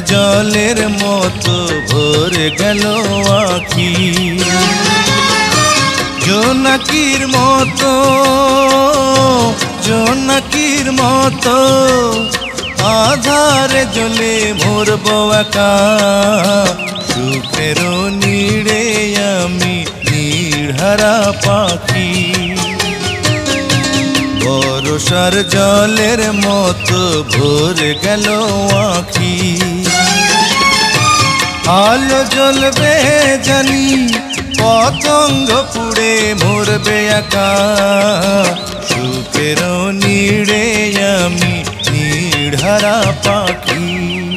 জলের মতো ভরে গেল আঁখি। জোনাকির মতো, জোনাকির মতো আধারে জ্বলে মরব একা। সুখের নীড়ে আমি নীড়হারা পাখি। বর্ষার জলের মতো ভরে গেল আঁখি। আলো জ্বলবে জানি, পতঙ্গ পুড়ে মরবে একা। সুখের নীড়ে আমি নীড়হারা পাখি।